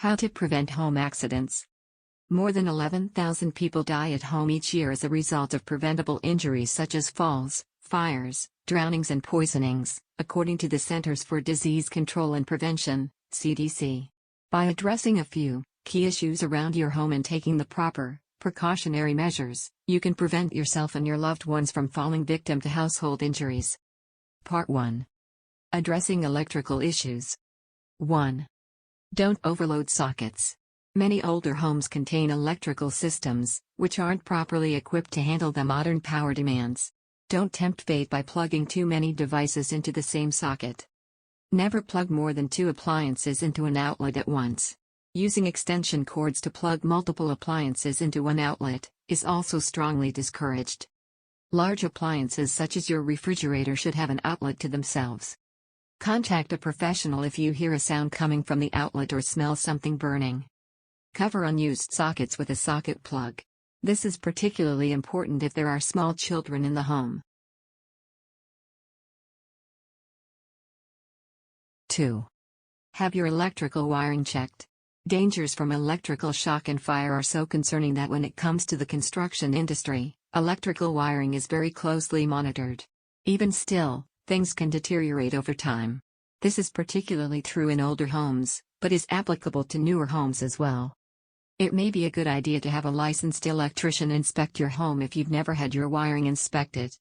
How to prevent home accidents. More than 11,000 people die at home each year as a result of preventable injuries such as falls, fires, drownings and poisonings, according to the Centers for Disease Control and Prevention, CDC. By addressing a few key issues around your home and taking the proper precautionary measures, you can prevent yourself and your loved ones from falling victim to household injuries. Part 1. Addressing electrical issues. 1. Don't overload sockets. Many older homes contain electrical systems, which aren't properly equipped to handle the modern power demands. Don't tempt fate by plugging too many devices into the same socket. Never plug more than 2 appliances into an outlet at once. Using extension cords to plug multiple appliances into one outlet is also strongly discouraged. Large appliances such as your refrigerator should have an outlet to themselves. Contact a professional if you hear a sound coming from the outlet or smell something burning. Cover unused sockets with a socket plug. This is particularly important if there are small children in the home. 2. Have your electrical wiring checked. Dangers from electrical shock and fire are so concerning that when it comes to the construction industry, electrical wiring is very closely monitored. Even still, things can deteriorate over time. This is particularly true in older homes, but is applicable to newer homes as well. It may be a good idea to have a licensed electrician inspect your home if you've never had your wiring inspected.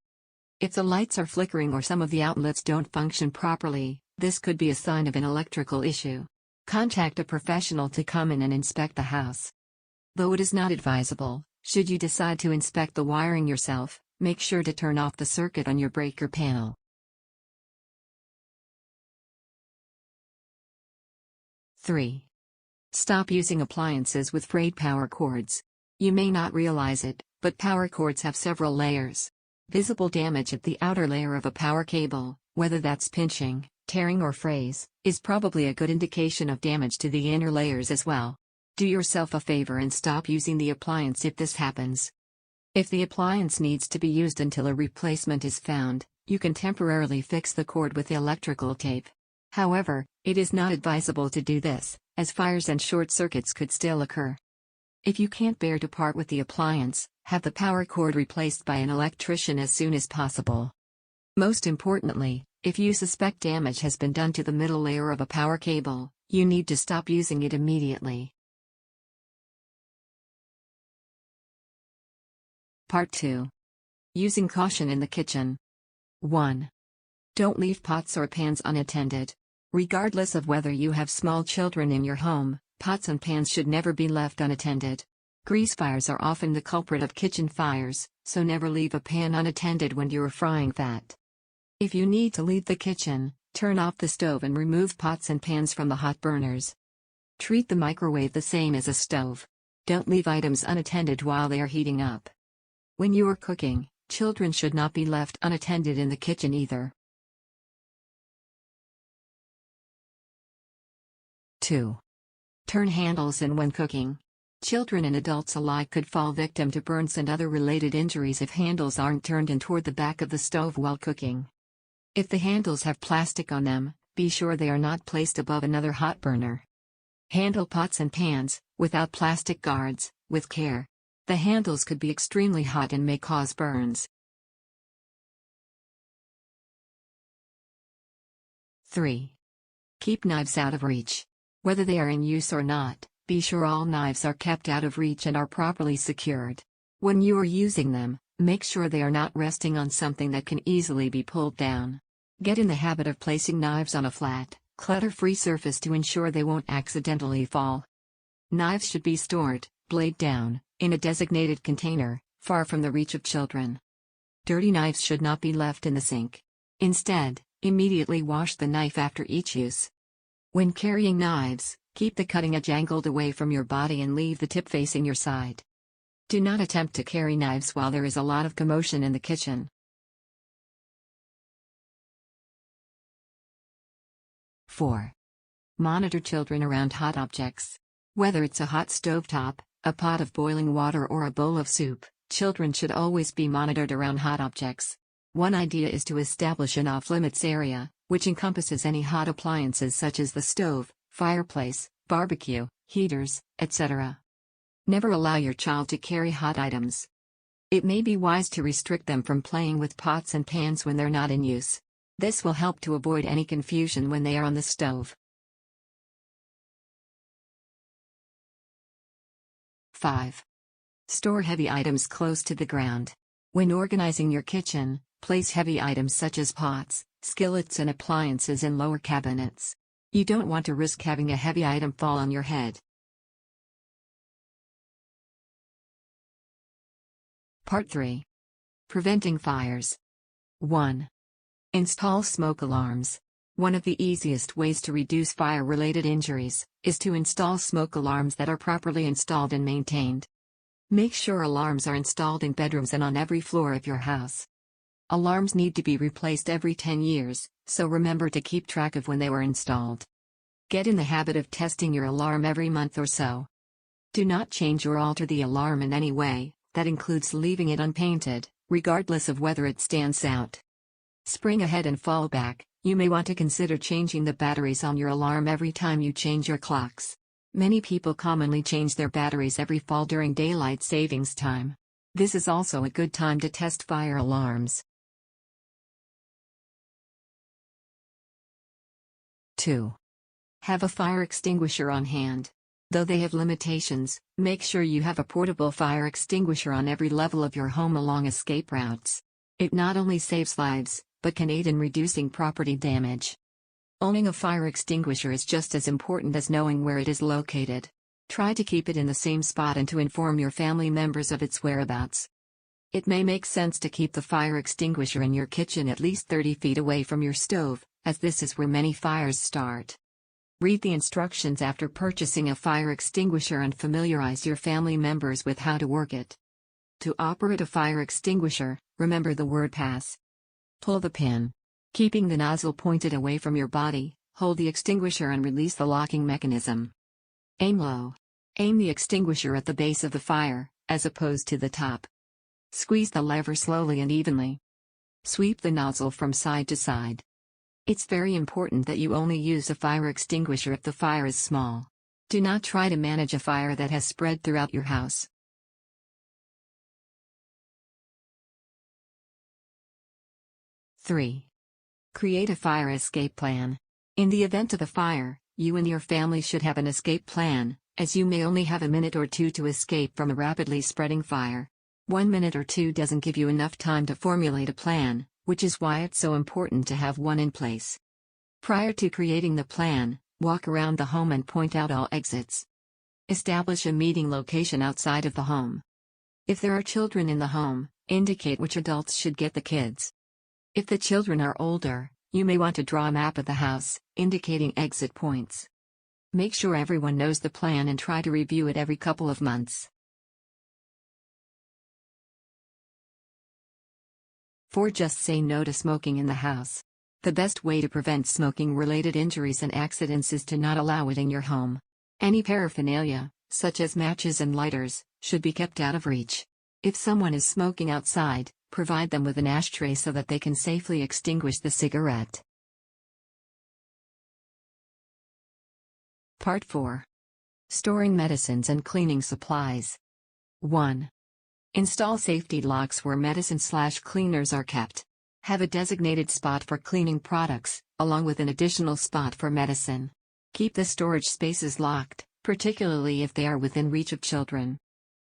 If the lights are flickering or some of the outlets don't function properly, this could be a sign of an electrical issue. Contact a professional to come in and inspect the house. Though it is not advisable, should you decide to inspect the wiring yourself, make sure to turn off the circuit on your breaker panel. 3. Stop using appliances with frayed power cords. You may not realize it, but power cords have several layers. Visible damage at the outer layer of a power cable, whether that's pinching, tearing or frays, is probably a good indication of damage to the inner layers as well. Do yourself a favor and stop using the appliance if this happens. If the appliance needs to be used until a replacement is found, you can temporarily fix the cord with electrical tape. However, it is not advisable to do this, as fires and short circuits could still occur. If you can't bear to part with the appliance, have the power cord replaced by an electrician as soon as possible. Most importantly, if you suspect damage has been done to the middle layer of a power cable, you need to stop using it immediately. Part 2. Using caution in the kitchen. 1. Don't leave pots or pans unattended. Regardless of whether you have small children in your home, pots and pans should never be left unattended. Grease fires are often the culprit of kitchen fires, so never leave a pan unattended when you're frying fat. If you need to leave the kitchen, turn off the stove and remove pots and pans from the hot burners. Treat the microwave the same as a stove. Don't leave items unattended while they are heating up. When you are cooking, children should not be left unattended in the kitchen either. 2. Turn handles in when cooking. Children and adults alike could fall victim to burns and other related injuries if handles aren't turned in toward the back of the stove while cooking. If the handles have plastic on them, be sure they are not placed above another hot burner. Handle pots and pans, without plastic guards, with care. The handles could be extremely hot and may cause burns. 3. Keep knives out of reach. Whether they are in use or not, be sure all knives are kept out of reach and are properly secured. When you are using them, make sure they are not resting on something that can easily be pulled down. Get in the habit of placing knives on a flat, clutter-free surface to ensure they won't accidentally fall. Knives should be stored, blade down, in a designated container, far from the reach of children. Dirty knives should not be left in the sink. Instead, immediately wash the knife after each use. When carrying knives, keep the cutting edge angled away from your body and leave the tip facing your side. Do not attempt to carry knives while there is a lot of commotion in the kitchen. 4. Monitor children around hot objects. Whether it's a hot stovetop, a pot of boiling water or a bowl of soup, children should always be monitored around hot objects. One idea is to establish an off-limits area, which encompasses any hot appliances such as the stove, fireplace, barbecue, heaters, etc. Never allow your child to carry hot items. It may be wise to restrict them from playing with pots and pans when they're not in use. This will help to avoid any confusion when they are on the stove. 5. Store heavy items close to the ground. When organizing your kitchen, place heavy items such as pots, skillets and appliances in lower cabinets. You don't want to risk having a heavy item fall on your head. Part 3. Preventing fires. 1. Install smoke alarms. One of the easiest ways to reduce fire-related injuries is to install smoke alarms that are properly installed and maintained. Make sure alarms are installed in bedrooms and on every floor of your house. Alarms need to be replaced every 10 years, so remember to keep track of when they were installed. Get in the habit of testing your alarm every month or so. Do not change or alter the alarm in any way, that includes leaving it unpainted, regardless of whether it stands out. Spring ahead and fall back, you may want to consider changing the batteries on your alarm every time you change your clocks. Many people commonly change their batteries every fall during daylight savings time. This is also a good time to test fire alarms. 2. Have a fire extinguisher on hand. Though they have limitations, make sure you have a portable fire extinguisher on every level of your home along escape routes. It not only saves lives, but can aid in reducing property damage. Owning a fire extinguisher is just as important as knowing where it is located. Try to keep it in the same spot and to inform your family members of its whereabouts. It may make sense to keep the fire extinguisher in your kitchen at least 30 feet away from your stove, as this is where many fires start. Read the instructions after purchasing a fire extinguisher and familiarize your family members with how to work it. To operate a fire extinguisher, remember the word pass. Pull the pin. Keeping the nozzle pointed away from your body, hold the extinguisher and release the locking mechanism. Aim low. Aim the extinguisher at the base of the fire, as opposed to the top. Squeeze the lever slowly and evenly. Sweep the nozzle from side to side. It's very important that you only use a fire extinguisher if the fire is small. Do not try to manage a fire that has spread throughout your house. 3. Create a fire escape plan. In the event of a fire, you and your family should have an escape plan, as you may only have a minute or two to escape from a rapidly spreading fire. 1 minute or two doesn't give you enough time to formulate a plan, which is why it's so important to have one in place. Prior to creating the plan, walk around the home and point out all exits. Establish a meeting location outside of the home. If there are children in the home, indicate which adults should get the kids. If the children are older, you may want to draw a map of the house, indicating exit points. Make sure everyone knows the plan and try to review it every couple of months. 4. Just say no to smoking in the house. The best way to prevent smoking-related injuries and accidents is to not allow it in your home. Any paraphernalia, such as matches and lighters, should be kept out of reach. If someone is smoking outside, provide them with an ashtray so that they can safely extinguish the cigarette. Part 4. Storing medicines and cleaning supplies. 1. Install safety locks where medicine/cleaners are kept. Have a designated spot for cleaning products, along with an additional spot for medicine. Keep the storage spaces locked, particularly if they are within reach of children.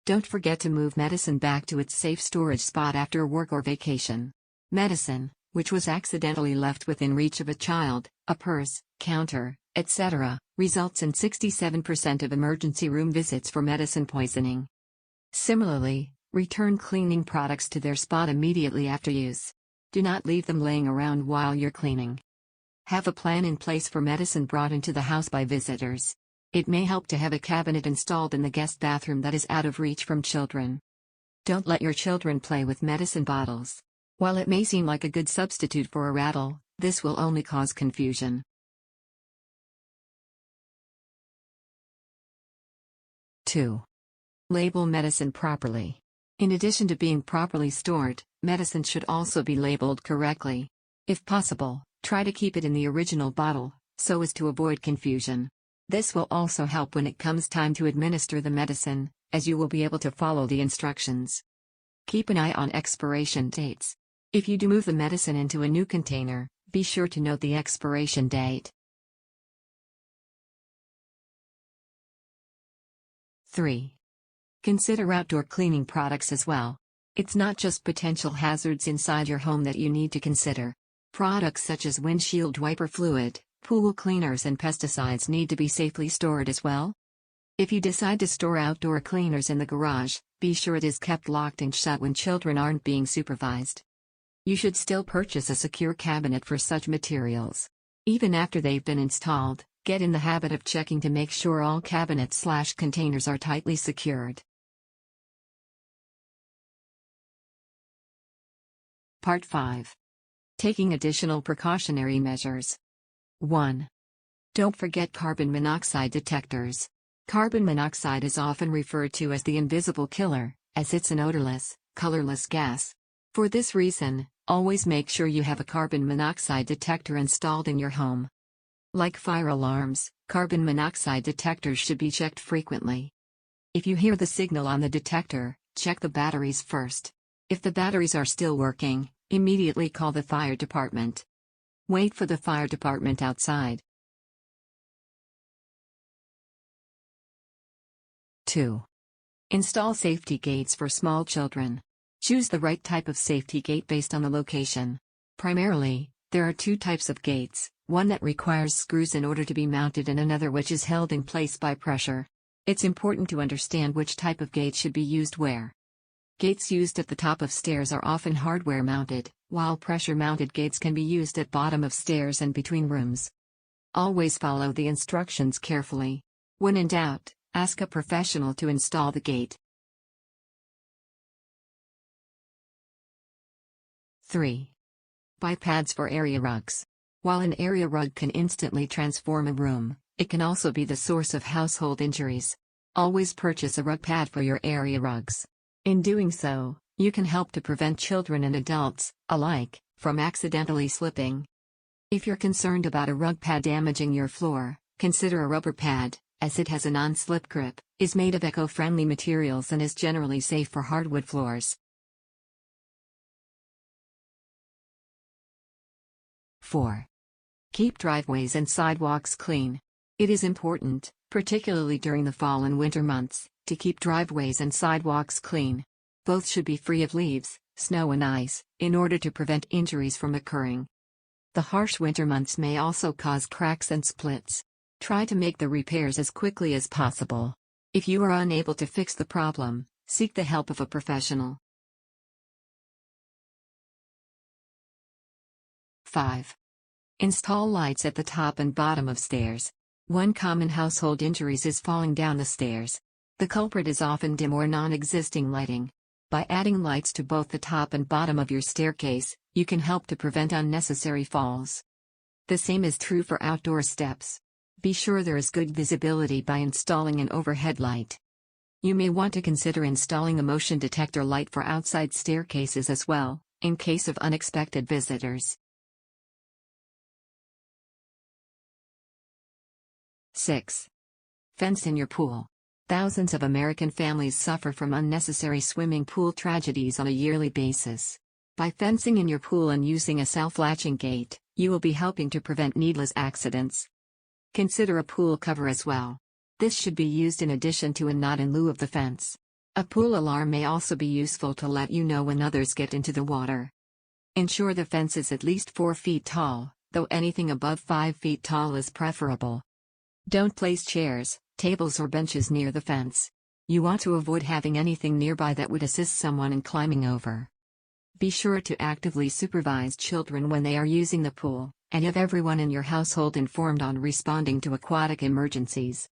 Don't forget to move medicine back to its safe storage spot after work or vacation. Medicine, which was accidentally left within reach of a child, a purse, counter, etc., results in 67% of emergency room visits for medicine poisoning. Similarly, return cleaning products to their spot immediately after use. Do not leave them laying around while you're cleaning. Have a plan in place for medicine brought into the house by visitors. It may help to have a cabinet installed in the guest bathroom that is out of reach from children. Don't let your children play with medicine bottles. While it may seem like a good substitute for a rattle, this will only cause confusion. 2. Label medicine properly. In addition to being properly stored, medicine should also be labeled correctly. If possible, try to keep it in the original bottle, so as to avoid confusion. This will also help when it comes time to administer the medicine, as you will be able to follow the instructions. Keep an eye on expiration dates. If you do move the medicine into a new container, be sure to note the expiration date. 3. Consider outdoor cleaning products as well. It's not just potential hazards inside your home that you need to consider. Products such as windshield wiper fluid, pool cleaners and pesticides need to be safely stored as well. If you decide to store outdoor cleaners in the garage, be sure it is kept locked and shut when children aren't being supervised. You should still purchase a secure cabinet for such materials. Even after they've been installed, get in the habit of checking to make sure all cabinets/containers are tightly secured. Part 5. Taking additional precautionary measures. 1. Don't forget carbon monoxide detectors. Carbon monoxide is often referred to as the invisible killer, as it's an odorless, colorless gas. For this reason, always make sure you have a carbon monoxide detector installed in your home. Like fire alarms, carbon monoxide detectors should be checked frequently. If you hear the signal on the detector, check the batteries first. If the batteries are still working, immediately call the fire department. Wait for the fire department outside. 2. Install safety gates for small children. Choose the right type of safety gate based on the location. Primarily, there are two types of gates, one that requires screws in order to be mounted and another which is held in place by pressure. It's important to understand which type of gate should be used where. Gates used at the top of stairs are often hardware mounted, while pressure-mounted gates can be used at bottom of stairs and between rooms. Always follow the instructions carefully. When in doubt, ask a professional to install the gate. 3. Buy pads for area rugs. While an area rug can instantly transform a room, it can also be the source of household injuries. Always purchase a rug pad for your area rugs. In doing so, you can help to prevent children and adults, alike, from accidentally slipping. If you're concerned about a rug pad damaging your floor, consider a rubber pad, as it has a non-slip grip, is made of eco-friendly materials and is generally safe for hardwood floors. 4. Keep driveways and sidewalks clean. It is important, particularly during the fall and winter months, to keep driveways and sidewalks clean. Both should be free of leaves, snow and ice, in order to prevent injuries from occurring. The harsh winter months may also cause cracks and splits. Try to make the repairs as quickly as possible. If you are unable to fix the problem, seek the help of a professional. 5. Install lights at the top and bottom of stairs. One common household injury is falling down the stairs. The culprit is often dim or non-existing lighting. By adding lights to both the top and bottom of your staircase, you can help to prevent unnecessary falls. The same is true for outdoor steps. Be sure there is good visibility by installing an overhead light. You may want to consider installing a motion detector light for outside staircases as well, in case of unexpected visitors. 6. Fence in your pool. Thousands of American families suffer from unnecessary swimming pool tragedies on a yearly basis. By fencing in your pool and using a self-latching gate, you will be helping to prevent needless accidents. Consider a pool cover as well. This should be used in addition to and not in lieu of the fence. A pool alarm may also be useful to let you know when others get into the water. Ensure the fence is at least 4 feet tall, though anything above 5 feet tall is preferable. Don't place chairs, tables or benches near the fence. You want to avoid having anything nearby that would assist someone in climbing over. Be sure to actively supervise children when they are using the pool, and have everyone in your household informed on responding to aquatic emergencies.